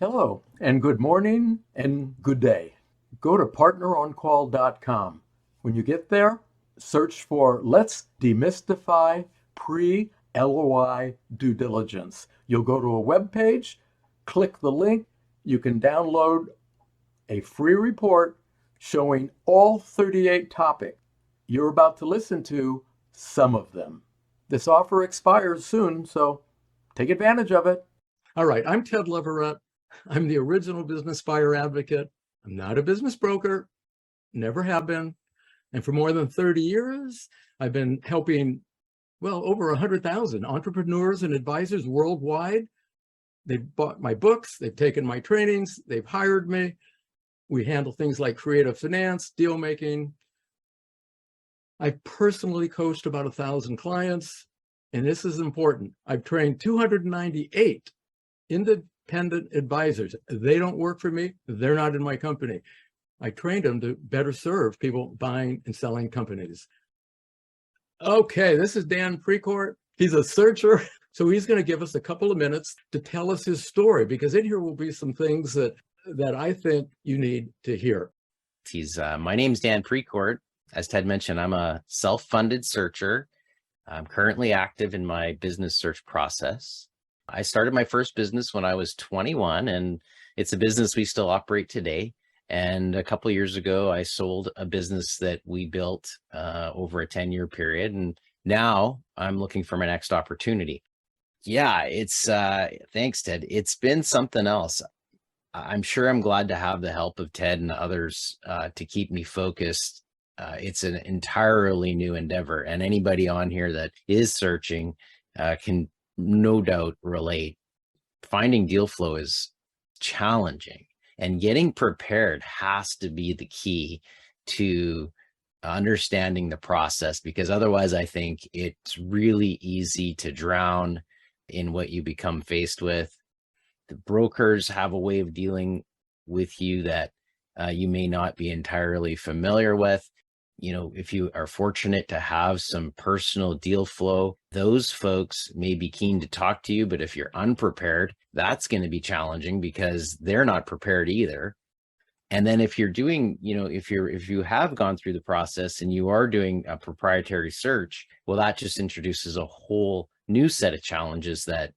Hello, and good morning, and good day. Go to partneroncall.com. When you get there, search for Let's Demystify Pre-LOI Due Diligence. You'll go to a web page, click the link. You can download a free report showing all 38 topics. You're about to listen to some of them. This offer expires soon, so take advantage of it. All right, I'm Ted Leverette. I'm the original business buyer advocate. I'm not a business broker, never have been. And for more than 30 years, I've been helping, over 100,000 entrepreneurs and advisors worldwide. They've bought my books, they've taken my trainings, they've hired me. We handle things like creative finance, deal making. I personally coached about 1,000 clients, and this is important. I've trained 298 independent advisors. They don't work for me. They're not in my company. I trained them to better serve people buying and selling companies. Okay, this is Dan Precourt. He's a searcher. So he's going to give us a couple of minutes to tell us his story, because in here will be some things that I think you need to hear. My name's Dan Precourt. As Ted mentioned, I'm a self-funded searcher. I'm currently active in my business search process. I started my first business when I was 21, and it's a business we still operate today. And a couple of years ago, I sold a business that we built over a 10-year period. And now I'm looking for my next opportunity. Yeah, it's thanks, Ted. It's been something else. I'm sure I'm glad to have the help of Ted and others to keep me focused. It's an entirely new endeavor, and anybody on here that is searching can no doubt relate. Finding deal flow is challenging, and getting prepared has to be the key to understanding the process, because otherwise I think it's really easy to drown in what you become faced with. The brokers have a way of dealing with you that you may not be entirely familiar with. You know, if you are fortunate to have some personal deal flow, those folks may be keen to talk to you, but if you're unprepared, that's going to be challenging because they're not prepared either. And then if you're doing, if you have gone through the process and you are doing a proprietary search, well, that just introduces a whole new set of challenges that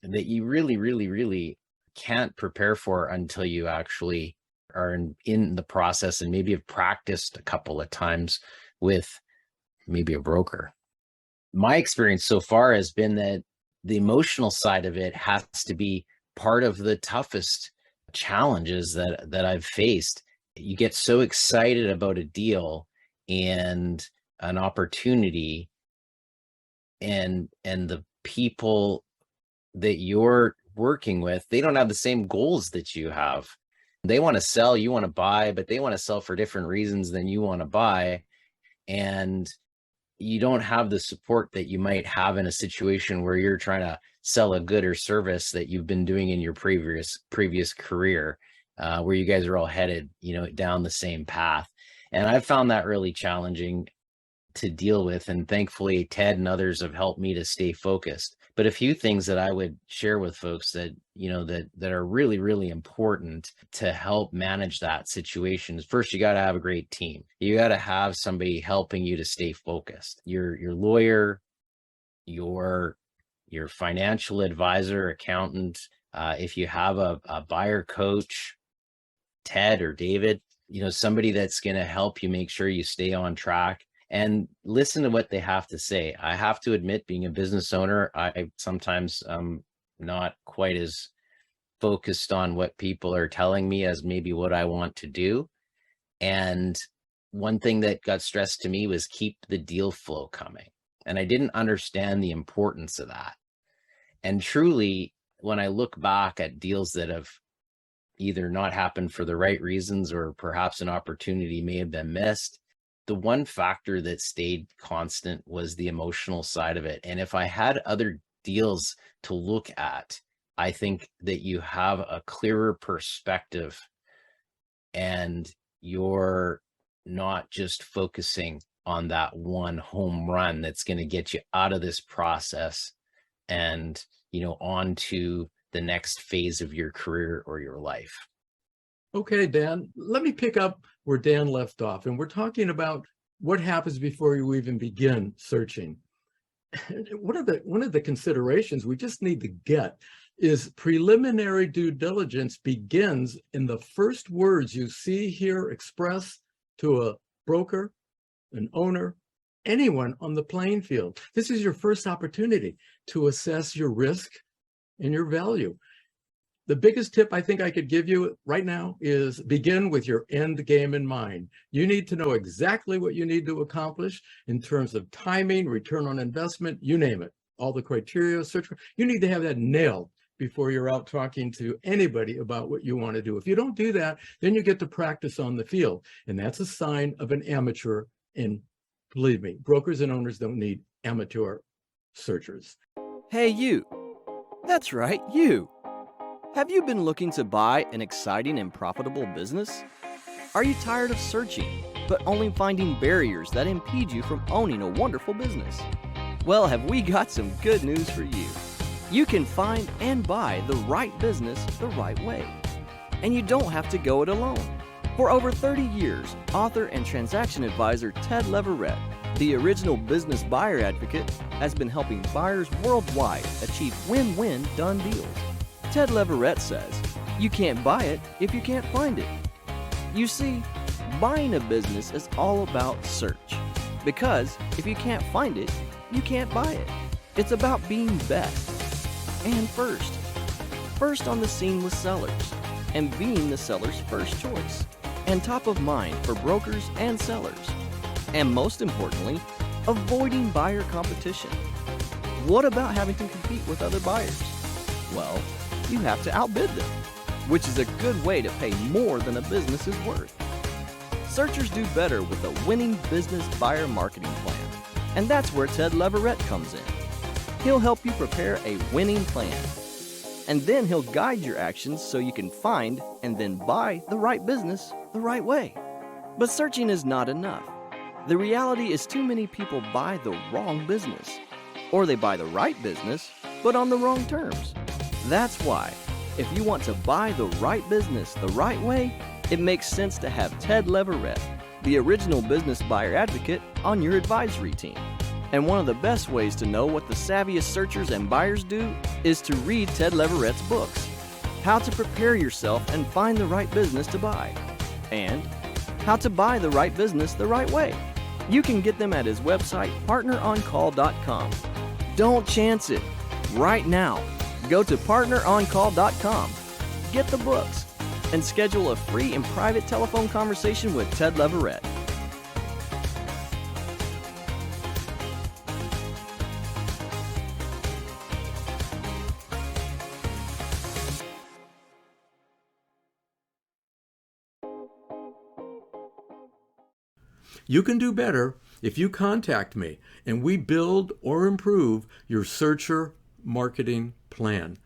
you really can't prepare for until you actually are in the process and maybe have practiced a couple of times with maybe a broker. My experience so far has been that the emotional side of it has to be part of the toughest challenges that I've faced. You get so excited about a deal and an opportunity, and the people that you're working with, they don't have the same goals that you have. They want to sell, you want to buy, but they want to sell for different reasons than you want to buy. And you don't have the support that you might have in a situation where you're trying to sell a good or service that you've been doing in your previous career, where you guys are all headed, down the same path. And I've found that really challenging to deal with. And thankfully, Ted and others have helped me to stay focused. But a few things that I would share with folks that, that are really important to help manage that situation is, first, you got to have a great team. You got to have somebody helping you to stay focused. Your lawyer, your financial advisor, accountant, if you have a buyer coach, Ted or David, somebody that's going to help you make sure you stay on track. And listen to what they have to say. I have to admit, being a business owner, I sometimes not quite as focused on what people are telling me as maybe what I want to do. And one thing that got stressed to me was keep the deal flow coming. And I didn't understand the importance of that. And truly, when I look back at deals that have either not happened for the right reasons, or perhaps an opportunity may have been missed, the one factor that stayed constant was the emotional side of it. And if I had other deals to look at, I think that you have a clearer perspective and you're not just focusing on that one home run that's going to get you out of this process and, onto the next phase of your career or your life. Okay, Dan, let me pick up where Dan left off. And we're talking about what happens before you even begin searching. One of the considerations we just need to get is preliminary due diligence begins in the first words you see here expressed to a broker, an owner, anyone on the playing field. This is your first opportunity to assess your risk and your value. The biggest tip I think I could give you right now is begin with your end game in mind. You need to know exactly what you need to accomplish in terms of timing, return on investment, you name it. All the criteria, search. You need to have that nailed before you're out talking to anybody about what you want to do. If you don't do that, then you get to practice on the field. And that's a sign of an amateur. And believe me, brokers and owners don't need amateur searchers. Hey, you. That's right, you. Have you been looking to buy an exciting and profitable business? Are you tired of searching, but only finding barriers that impede you from owning a wonderful business? Well, have we got some good news for you. You can find and buy the right business the right way. And you don't have to go it alone. For over 30 years, author and transaction advisor Ted Leverette, the original business buyer advocate, has been helping buyers worldwide achieve win-win done deals. Ted Leverette says, you can't buy it if you can't find it. You see, buying a business is all about search. Because if you can't find it, you can't buy it. It's about being best and first. First on the scene with sellers and being the seller's first choice and top of mind for brokers and sellers. And most importantly, avoiding buyer competition. What about having to compete with other buyers? Well, you have to outbid them, which is a good way to pay more than a business is worth. Searchers do better with a winning business buyer marketing plan, and that's where Ted Leverette comes in. He'll help you prepare a winning plan, and then he'll guide your actions so you can find and then buy the right business the right way. But searching is not enough. The reality is too many people buy the wrong business, or they buy the right business, but on the wrong terms. That's why, if you want to buy the right business the right way, it makes sense to have Ted Leverette, the original business buyer advocate, on your advisory team. And one of the best ways to know what the savviest searchers and buyers do is to read Ted Leverette's books, How to Prepare Yourself and Find the Right Business to Buy, and How to Buy the Right Business the Right Way. You can get them at his website, partneroncall.com. Don't chance it. Right now, go to partneroncall.com, get the books, and schedule a free and private telephone conversation with Ted Leverette. You can do better if you contact me and we build or improve your searcher marketing plan.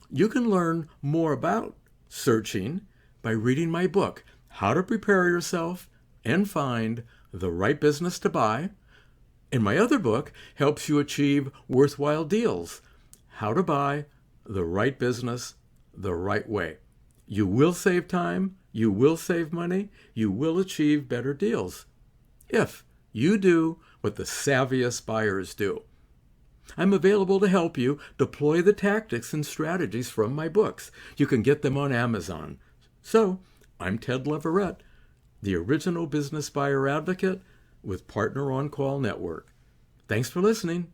You can learn more about searching by reading my book, How to Prepare Yourself and Find the Right Business to Buy. And my other book helps you achieve worthwhile deals, How to Buy the Right Business the Right Way. You will save time, you will save money, you will achieve better deals if you do what the savviest buyers do. I'm available to help you deploy the tactics and strategies from my books. You can get them on Amazon. So, I'm Ted Leverette, the original business buyer advocate with Partner On Call Network. Thanks for listening.